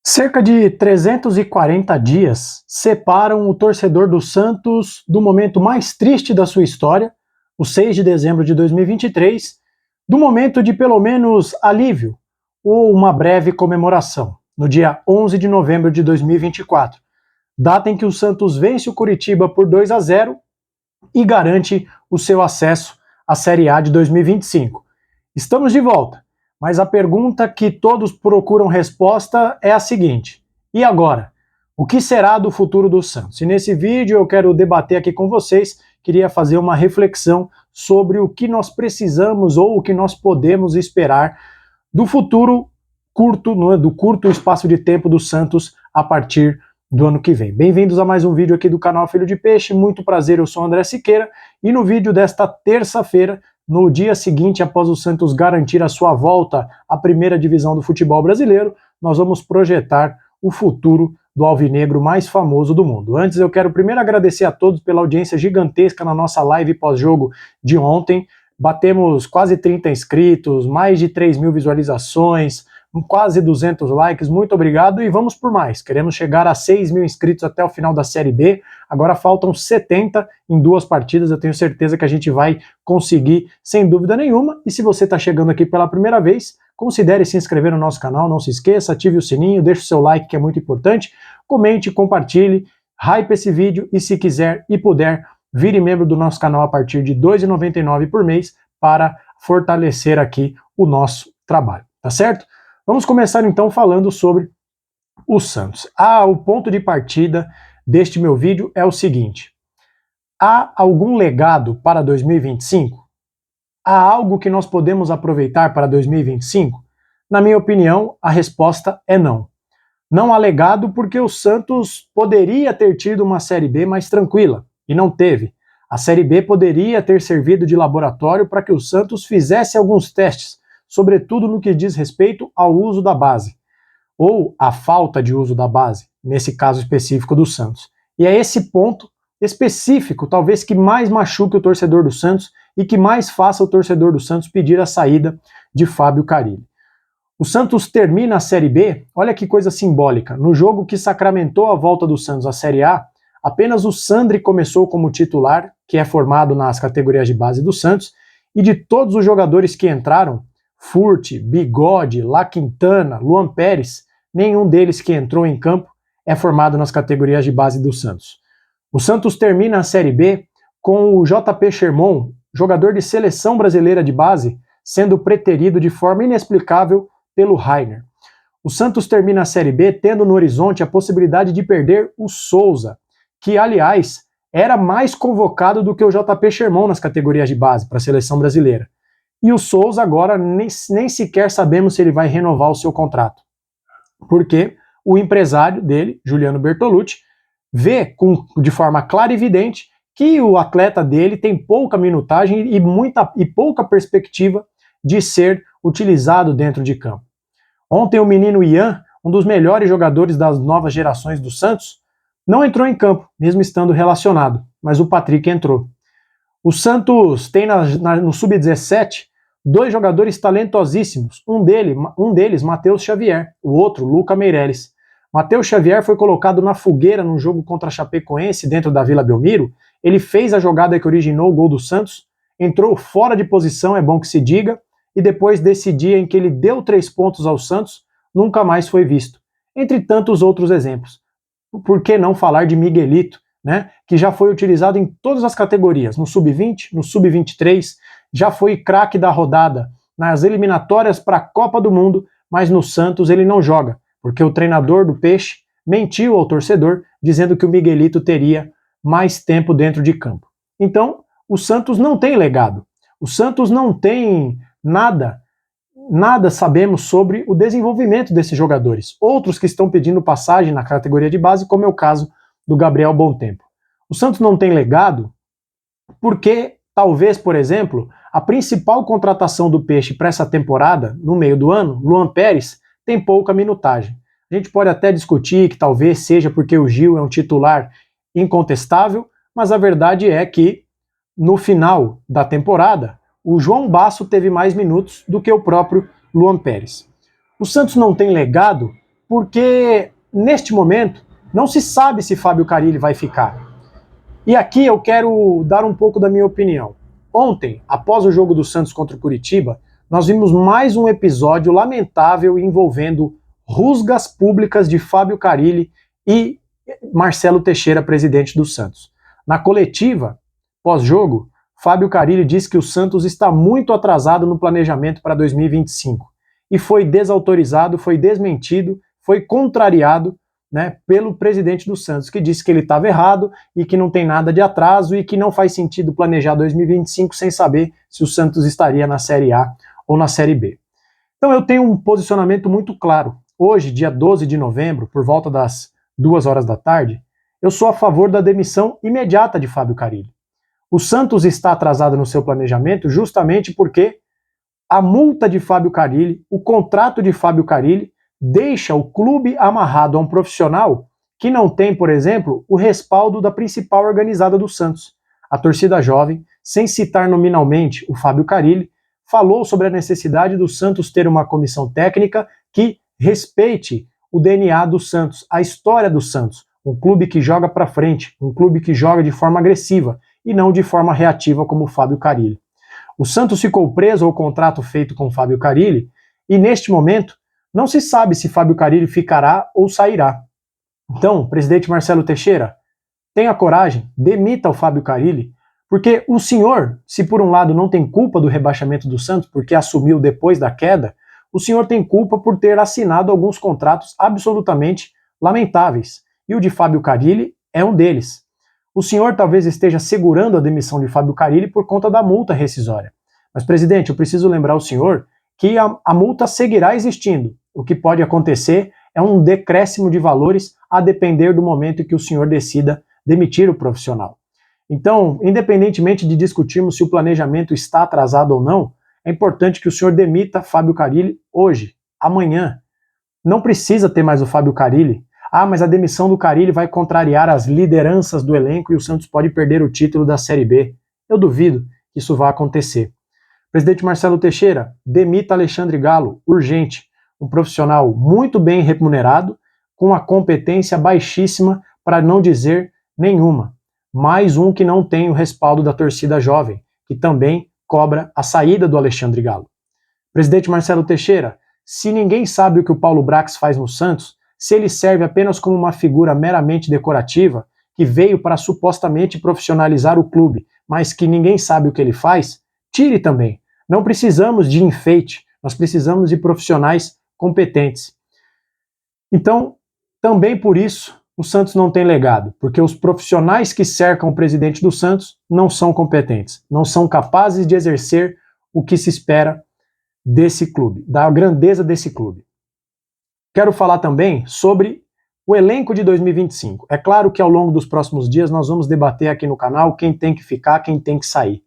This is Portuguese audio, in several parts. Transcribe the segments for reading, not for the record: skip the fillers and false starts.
Cerca de 340 dias separam o torcedor do Santos do momento mais triste da sua história, o 6 de dezembro de 2023, do momento de pelo menos alívio ou uma breve comemoração, no dia 11 de novembro de 2024, data em que o Santos vence o Coritiba por 2-0 e garante o seu acesso à Série A de 2025. Estamos de volta, mas a pergunta que todos procuram resposta é a seguinte: e agora? O que será do futuro do Santos? E nesse vídeo eu quero debater aqui com vocês, queria fazer uma reflexão sobre o que nós precisamos ou o que nós podemos esperar do futuro curto, do curto espaço de tempo do Santos a partir do ano que vem. Bem-vindos a mais um vídeo aqui do canal Filho de Peixe, muito prazer, eu sou o André Siqueira, e no vídeo desta terça-feira, no dia seguinte, após o Santos garantir a sua volta à primeira divisão do futebol brasileiro, nós vamos projetar o futuro do alvinegro mais famoso do mundo. Antes, eu quero primeiro agradecer a todos pela audiência gigantesca na nossa live pós-jogo de ontem. Batemos quase 30 inscritos, mais de 3 mil visualizações, quase 200 likes, muito obrigado e vamos por mais. Queremos chegar a 6 mil inscritos até o final da Série B, agora faltam 70 em 2 partidas, eu tenho certeza que a gente vai conseguir, sem dúvida nenhuma, e se você está chegando aqui pela primeira vez, considere se inscrever no nosso canal, não se esqueça, ative o sininho, deixe o seu like que é muito importante, comente, compartilhe, hype esse vídeo e se quiser e puder, vire membro do nosso canal a partir de R$ 2,99 por mês para fortalecer aqui o nosso trabalho, tá certo? Vamos começar então falando sobre o Santos. O ponto de partida deste meu vídeo é o seguinte: há algum legado para 2025? Há algo que nós podemos aproveitar para 2025? Na minha opinião, a resposta é não. Não há legado porque o Santos poderia ter tido uma Série B mais tranquila, e não teve. A Série B poderia ter servido de laboratório para que o Santos fizesse alguns testes, sobretudo no que diz respeito ao uso da base, ou a falta de uso da base, nesse caso específico do Santos. E é esse ponto específico, talvez, que mais machuque o torcedor do Santos e que mais faça o torcedor do Santos pedir a saída de Fábio Carille. O Santos termina a Série B, olha que coisa simbólica, no jogo que sacramentou a volta do Santos à Série A, apenas o Sandri começou como titular, que é formado nas categorias de base do Santos, e de todos os jogadores que entraram, Furt, Bigode, La Quintana, Luan Pérez, nenhum deles que entrou em campo é formado nas categorias de base do Santos. O Santos termina a Série B com o JP Sherman, jogador de seleção brasileira de base, sendo preterido de forma inexplicável pelo Rainer. O Santos termina a Série B tendo no horizonte a possibilidade de perder o Souza, que, aliás, era mais convocado do que o JP Sherman nas categorias de base para a seleção brasileira. E o Souza agora nem sequer sabemos se ele vai renovar o seu contrato. Porque o empresário dele, Juliano Bertolucci, vê de forma clara e evidente que o atleta dele tem pouca minutagem e pouca perspectiva de ser utilizado dentro de campo. Ontem o menino Ian, um dos melhores jogadores das novas gerações do Santos, não entrou em campo, mesmo estando relacionado, mas o Patrick entrou. O Santos tem no Sub-17 dois jogadores talentosíssimos, um deles, Matheus Xavier, o outro, Luca Meireles. Matheus Xavier foi colocado na fogueira no jogo contra a Chapecoense dentro da Vila Belmiro, ele fez a jogada que originou o gol do Santos, entrou fora de posição, é bom que se diga, e depois desse dia em que ele deu 3 pontos ao Santos, nunca mais foi visto. Entre tantos outros exemplos. Por que não falar de Miguelito, né, que já foi utilizado em todas as categorias, no Sub-20, no Sub-23, já foi craque da rodada nas eliminatórias para a Copa do Mundo, mas no Santos ele não joga, porque o treinador do Peixe mentiu ao torcedor, dizendo que o Miguelito teria mais tempo dentro de campo. Então, o Santos não tem legado, o Santos não tem nada sabemos sobre o desenvolvimento desses jogadores. Outros que estão pedindo passagem na categoria de base, como é o caso do Gabriel Bontempo. O Santos não tem legado porque, talvez, por exemplo, a principal contratação do Peixe para essa temporada, no meio do ano, Luan Pérez, tem pouca minutagem. A gente pode até discutir que talvez seja porque o Gil é um titular incontestável, mas a verdade é que, no final da temporada, o João Basso teve mais minutos do que o próprio Luan Pérez. O Santos não tem legado porque neste momento não se sabe se Fábio Carille vai ficar. E aqui eu quero dar um pouco da minha opinião. Ontem, após o jogo do Santos contra o Curitiba, nós vimos mais um episódio lamentável envolvendo rusgas públicas de Fábio Carille e Marcelo Teixeira, presidente do Santos. Na coletiva, pós-jogo, Fábio Carille disse que o Santos está muito atrasado no planejamento para 2025 e foi desautorizado, foi desmentido, foi contrariado, né, pelo presidente do Santos, que disse que ele estava errado e que não tem nada de atraso e que não faz sentido planejar 2025 sem saber se o Santos estaria na Série A ou na Série B. Então eu tenho um posicionamento muito claro. Hoje, dia 12 de novembro, por volta das 2 horas da tarde, eu sou a favor da demissão imediata de Fábio Carille. O Santos está atrasado no seu planejamento justamente porque a multa de Fábio Carille, o contrato de Fábio Carille, deixa o clube amarrado a um profissional que não tem, por exemplo, o respaldo da principal organizada do Santos. A torcida jovem, sem citar nominalmente o Fábio Carille, falou sobre a necessidade do Santos ter uma comissão técnica que respeite o DNA do Santos, a história do Santos, um clube que joga para frente, um clube que joga de forma agressiva e não de forma reativa como o Fábio Carille. O Santos ficou preso ao contrato feito com o Fábio Carille e, neste momento, não se sabe se Fábio Carille ficará ou sairá. Então, presidente Marcelo Teixeira, tenha coragem, demita o Fábio Carille, porque o senhor, se por um lado não tem culpa do rebaixamento do Santos, porque assumiu depois da queda, o senhor tem culpa por ter assinado alguns contratos absolutamente lamentáveis. E o de Fábio Carille é um deles. O senhor talvez esteja segurando a demissão de Fábio Carille por conta da multa rescisória. Mas, presidente, eu preciso lembrar ao senhor que a multa seguirá existindo. O que pode acontecer é um decréscimo de valores a depender do momento em que o senhor decida demitir o profissional. Então, independentemente de discutirmos se o planejamento está atrasado ou não, é importante que o senhor demita Fábio Carille hoje, amanhã. Não precisa ter mais o Fábio Carille. Ah, mas a demissão do Carille vai contrariar as lideranças do elenco e o Santos pode perder o título da Série B. Eu duvido que isso vá acontecer. Presidente Marcelo Teixeira, demita Alexandre Galo, urgente. Um profissional muito bem remunerado, com a competência baixíssima, para não dizer nenhuma. Mais um que não tem o respaldo da torcida jovem, que também cobra a saída do Alexandre Galo. Presidente Marcelo Teixeira, se ninguém sabe o que o Paulo Brax faz no Santos, se ele serve apenas como uma figura meramente decorativa, que veio para supostamente profissionalizar o clube, mas que ninguém sabe o que ele faz, tire também. Não precisamos de enfeite, nós precisamos de profissionais competentes. Então, também por isso, o Santos não tem legado, porque os profissionais que cercam o presidente do Santos não são competentes, não são capazes de exercer o que se espera desse clube, da grandeza desse clube. Quero falar também sobre o elenco de 2025. É claro que ao longo dos próximos dias nós vamos debater aqui no canal quem tem que ficar, quem tem que sair.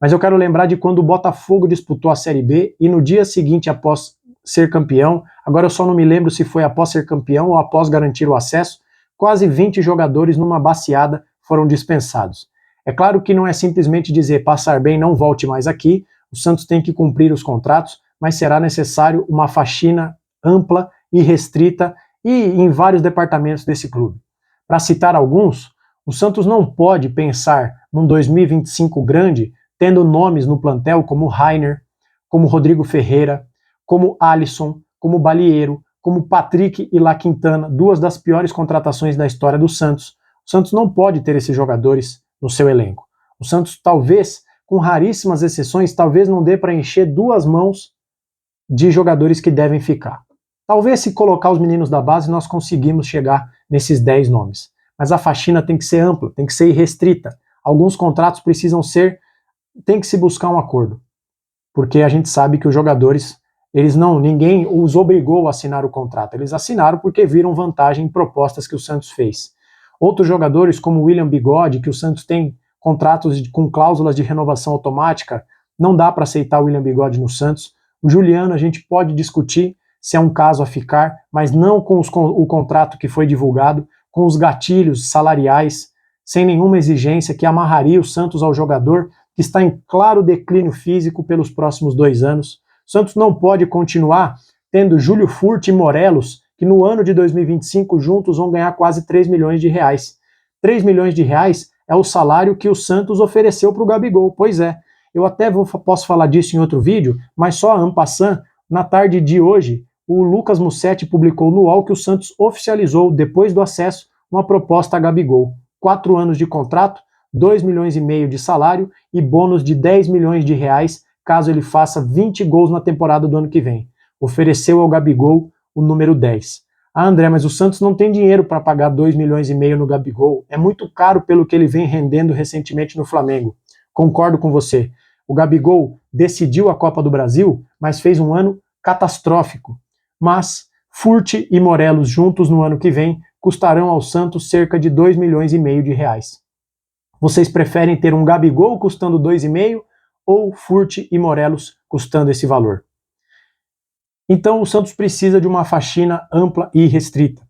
Mas eu quero lembrar de quando o Botafogo disputou a Série B e no dia seguinte, após ser campeão, agora eu só não me lembro se foi após ser campeão ou após garantir o acesso, quase 20 jogadores numa baciada foram dispensados. É claro que não é simplesmente dizer passar bem, não volte mais aqui, o Santos tem que cumprir os contratos, mas será necessário uma faxina ampla e restrita e em vários departamentos desse clube. Para citar alguns, o Santos não pode pensar num 2025 grande tendo nomes no plantel como Rainer, como Rodrigo Ferreira, como Alisson, como Balieiro, como Patrick e La Quintana, duas das piores contratações da história do Santos. O Santos não pode ter esses jogadores no seu elenco. O Santos talvez, com raríssimas exceções, talvez não dê para encher 2 mãos de jogadores que devem ficar. Talvez se colocar os meninos da base nós conseguimos chegar nesses 10 nomes. Mas a faxina tem que ser ampla, tem que ser irrestrita. Alguns contratos tem que se buscar um acordo. Porque a gente sabe que os jogadores, ninguém os obrigou a assinar o contrato. Eles assinaram porque viram vantagem em propostas que o Santos fez. Outros jogadores, como o William Bigode, que o Santos tem contratos com cláusulas de renovação automática, não dá para aceitar o William Bigode no Santos. O Juliano a gente pode discutir se é um caso a ficar, mas não com o contrato que foi divulgado, com os gatilhos salariais, sem nenhuma exigência que amarraria o Santos ao jogador que está em claro declínio físico pelos próximos 2 anos. O Santos não pode continuar tendo Júlio Furt e Morelos, que no ano de 2025 juntos vão ganhar quase 3 milhões de reais. 3 milhões de reais é o salário que o Santos ofereceu para o Gabigol. Pois é, eu até posso falar disso em outro vídeo, mas só en passant, na tarde de hoje, o Lucas Mussetti publicou no UOL que o Santos oficializou, depois do acesso, uma proposta a Gabigol. 4 anos de contrato, 2 milhões e meio de salário e bônus de 10 milhões de reais caso ele faça 20 gols na temporada do ano que vem. Ofereceu ao Gabigol o número 10. Ah, André, mas o Santos não tem dinheiro para pagar 2 milhões e meio no Gabigol. É muito caro pelo que ele vem rendendo recentemente no Flamengo. Concordo com você. O Gabigol decidiu a Copa do Brasil, mas fez um ano catastrófico. Mas Furt e Morelos juntos no ano que vem custarão ao Santos cerca de 2 milhões e meio de reais. Vocês preferem ter um Gabigol custando 2,5 ou Furt e Morelos custando esse valor? Então o Santos precisa de uma faxina ampla e restrita.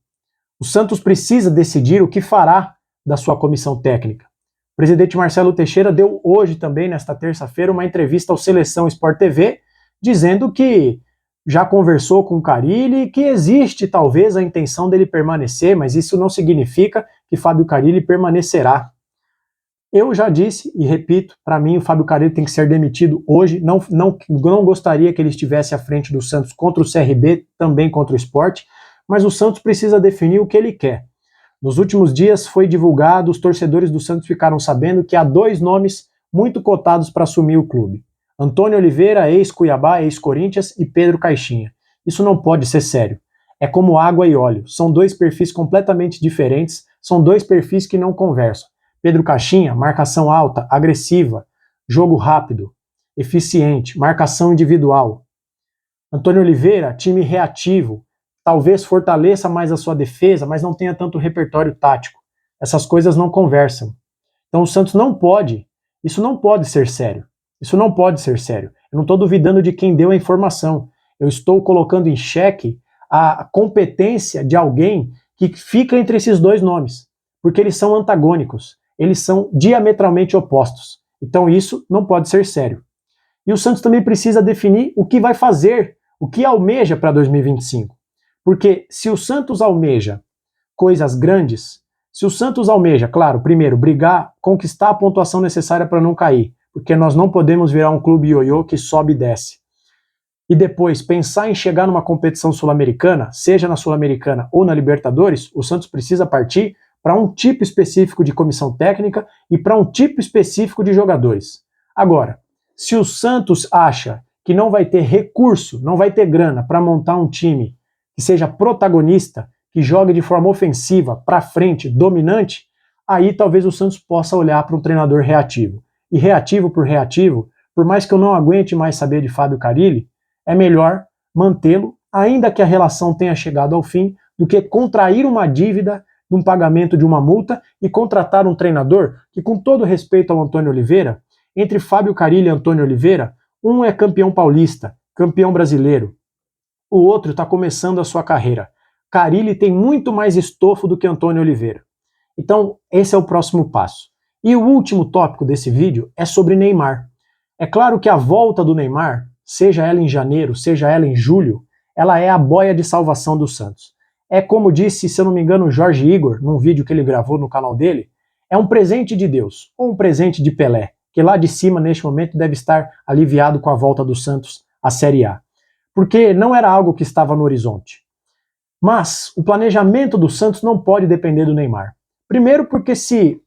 O Santos precisa decidir o que fará da sua comissão técnica. O presidente Marcelo Teixeira deu hoje também, nesta terça-feira, uma entrevista ao Seleção Sport TV, dizendo que já conversou com o Carille e que existe talvez a intenção dele permanecer, mas isso não significa que Fábio Carille permanecerá. Eu já disse e repito, para mim o Fábio Carille tem que ser demitido hoje, não gostaria que ele estivesse à frente do Santos contra o CRB, também contra o Sport, mas o Santos precisa definir o que ele quer. Nos últimos dias foi divulgado, os torcedores do Santos ficaram sabendo que há 2 nomes muito cotados para assumir o clube. Antônio Oliveira, ex-Cuiabá, ex-Corinthians, e Pedro Caixinha. Isso não pode ser sério. É como água e óleo, são 2 perfis completamente diferentes, são 2 perfis que não conversam. Pedro Caixinha, marcação alta, agressiva, jogo rápido, eficiente, marcação individual. Antônio Oliveira, time reativo, talvez fortaleça mais a sua defesa, mas não tenha tanto repertório tático. Essas coisas não conversam. Então o Santos não pode, isso não pode ser sério. Isso não pode ser sério. Eu não estou duvidando de quem deu a informação. Eu estou colocando em xeque a competência de alguém que fica entre esses 2 nomes, porque eles são antagônicos. Eles são diametralmente opostos. Então isso não pode ser sério. E o Santos também precisa definir o que vai fazer, o que almeja para 2025. Porque se o Santos almeja coisas grandes, se o Santos almeja, claro, primeiro, brigar, conquistar a pontuação necessária para não cair, porque nós não podemos virar um clube ioiô que sobe e desce. E depois pensar em chegar numa competição sul-americana, seja na Sul-Americana ou na Libertadores, o Santos precisa partir para um tipo específico de comissão técnica e para um tipo específico de jogadores. Agora, se o Santos acha que não vai ter recurso, não vai ter grana para montar um time que seja protagonista, que jogue de forma ofensiva, para frente, dominante, aí talvez o Santos possa olhar para um treinador reativo. E reativo, por mais que eu não aguente mais saber de Fábio Carille, é melhor mantê-lo, ainda que a relação tenha chegado ao fim, do que contrair uma dívida de um pagamento de uma multa e contratar um treinador que, com todo respeito ao Antônio Oliveira, entre Fábio Carille e Antônio Oliveira, um é campeão paulista, campeão brasileiro, o outro está começando a sua carreira. Carille tem muito mais estofo do que Antônio Oliveira. Então, esse é o próximo passo. E o último tópico desse vídeo é sobre Neymar. É claro que a volta do Neymar, seja ela em janeiro, seja ela em julho, ela é a boia de salvação do Santos. É como disse, se eu não me engano, o Jorge Igor, num vídeo que ele gravou no canal dele, é um presente de Deus, ou um presente de Pelé, que lá de cima, neste momento, deve estar aliviado com a volta do Santos à Série A. Porque não era algo que estava no horizonte. Mas o planejamento do Santos não pode depender do Neymar. Primeiro porque se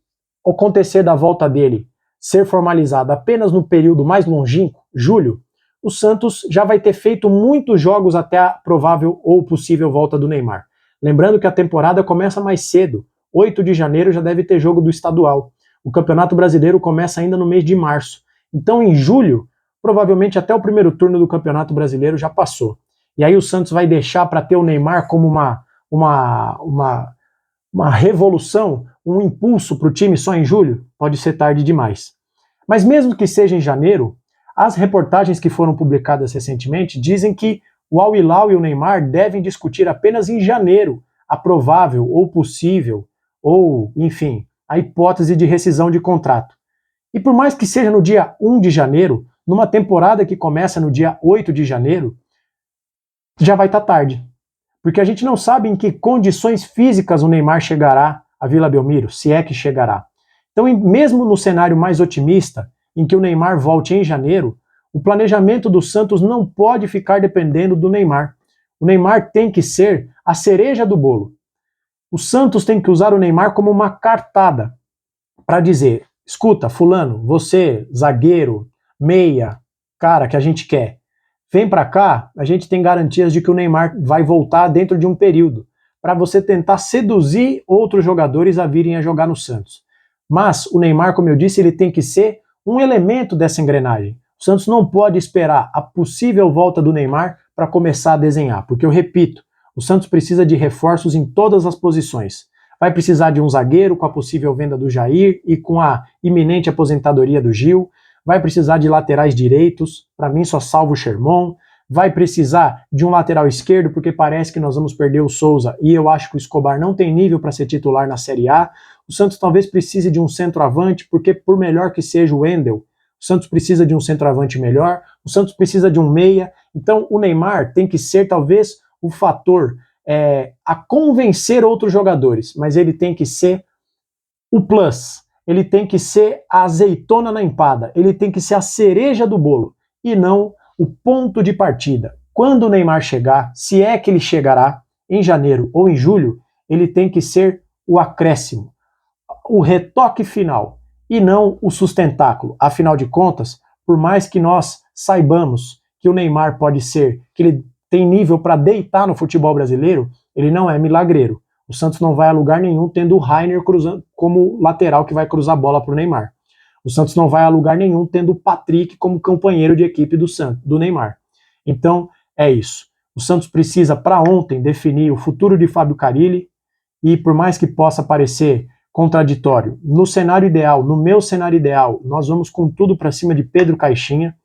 acontecer da volta dele ser formalizada apenas no período mais longínquo, julho, o Santos já vai ter feito muitos jogos até a provável ou possível volta do Neymar. Lembrando que a temporada começa mais cedo, 8 de janeiro já deve ter jogo do estadual. O Campeonato Brasileiro começa ainda no mês de março. Então em julho, provavelmente até o primeiro turno do Campeonato Brasileiro já passou. E aí o Santos vai deixar para ter o Neymar como uma revolução, um impulso para o time só em julho? Pode ser tarde demais. Mas mesmo que seja em janeiro, as reportagens que foram publicadas recentemente dizem que o Al Hilal e o Neymar devem discutir apenas em janeiro a provável ou possível, ou, enfim, a hipótese de rescisão de contrato. E por mais que seja no dia 1 de janeiro, numa temporada que começa no dia 8 de janeiro, já vai estar tarde. porque a gente não sabe em que condições físicas o Neymar chegará a Vila Belmiro, se é que chegará. Então, mesmo no cenário mais otimista, em que o Neymar volte em janeiro, o planejamento do Santos não pode ficar dependendo do Neymar. O Neymar tem que ser a cereja do bolo. O Santos tem que usar o Neymar como uma cartada para dizer: escuta, fulano, você, zagueiro, meia, cara que a gente quer, vem para cá, a gente tem garantias de que o Neymar vai voltar dentro de um período, para você tentar seduzir outros jogadores a virem a jogar no Santos. Mas o Neymar, como eu disse, ele tem que ser um elemento dessa engrenagem. O Santos não pode esperar a possível volta do Neymar para começar a desenhar, porque eu repito, o Santos precisa de reforços em todas as posições. Vai precisar de um zagueiro com a possível venda do Jair e com a iminente aposentadoria do Gil. Vai precisar de laterais direitos, para mim só salvo o Sherman. Vai precisar de um lateral esquerdo, porque parece que nós vamos perder o Souza e eu acho que o Escobar não tem nível para ser titular na Série A. O Santos talvez precise de um centroavante, porque por melhor que seja o Wendel, o Santos precisa de um centroavante melhor, o Santos precisa de um meia. Então o Neymar tem que ser talvez o fator a convencer outros jogadores, mas ele tem que ser o plus, ele tem que ser a azeitona na empada, ele tem que ser a cereja do bolo e não o ponto de partida. Quando o Neymar chegar, se é que ele chegará em janeiro ou em julho, ele tem que ser o acréscimo, o retoque final e não o sustentáculo. Afinal de contas, por mais que nós saibamos que o Neymar pode ser, que ele tem nível para deitar no futebol brasileiro, ele não é milagreiro. O Santos não vai a lugar nenhum tendo o Rainer cruzando como lateral que vai cruzar a bola para o Neymar. O Santos não vai a lugar nenhum tendo o Patrick como companheiro de equipe do Neymar. Então, é isso. O Santos precisa, para ontem, definir o futuro de Fábio Carille e, por mais que possa parecer contraditório, no cenário ideal, no meu cenário ideal, nós vamos com tudo para cima de Pedro Caixinha,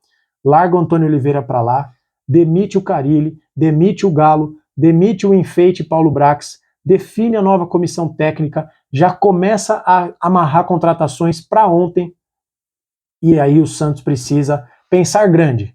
larga o Antônio Oliveira para lá, demite o Carille, demite o Galo, demite o enfeite Paulo Brax, define a nova comissão técnica, já começa a amarrar contratações para ontem, e aí o Santos precisa pensar grande,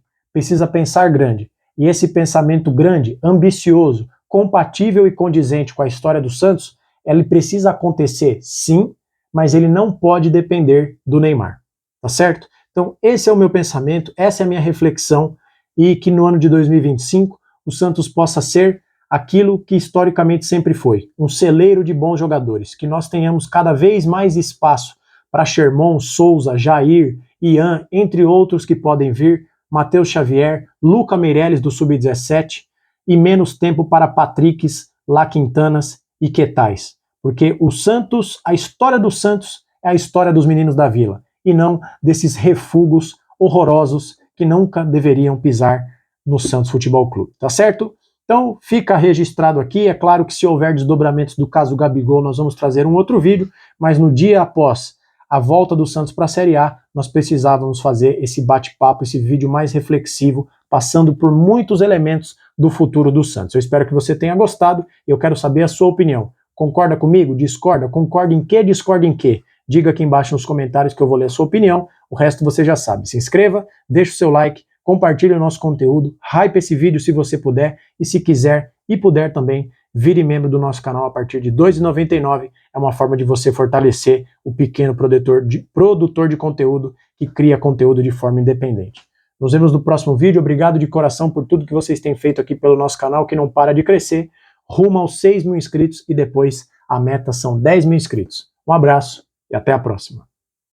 E esse pensamento grande, ambicioso, compatível e condizente com a história do Santos, ele precisa acontecer sim, mas ele não pode depender do Neymar, tá certo? Então esse é o meu pensamento, essa é a minha reflexão, e que no ano de 2025 o Santos possa ser aquilo que historicamente sempre foi, um celeiro de bons jogadores, que nós tenhamos cada vez mais espaço para Sherman, Souza, Jair, Ian, entre outros que podem vir, Matheus Xavier, Luca Meireles do Sub-17, e menos tempo para Patricks, La Quintanas e Quetais. Porque o Santos, a história do Santos é a história dos meninos da Vila, e não desses refugos horrorosos que nunca deveriam pisar no Santos Futebol Clube, tá certo? Então fica registrado aqui, é claro que se houver desdobramentos do caso Gabigol nós vamos trazer um outro vídeo, mas no dia após a volta do Santos para a Série A, nós precisávamos fazer esse bate-papo, esse vídeo mais reflexivo, passando por muitos elementos do futuro do Santos. Eu espero que você tenha gostado e eu quero saber a sua opinião. Concorda comigo? Discorda? Concorda em quê? Discorda em quê? Diga aqui embaixo nos comentários que eu vou ler a sua opinião. O resto você já sabe. Se inscreva, deixa o seu like, compartilhe o nosso conteúdo, hype esse vídeo se você puder e se quiser e puder também, vire membro do nosso canal a partir de R$ 2,99. É uma forma de você fortalecer o pequeno produtor de conteúdo que cria conteúdo de forma independente. Nos vemos no próximo vídeo. Obrigado de coração por tudo que vocês têm feito aqui pelo nosso canal, que não para de crescer, rumo aos 6.000 inscritos e depois a meta são 10.000 inscritos. Um abraço e até a próxima.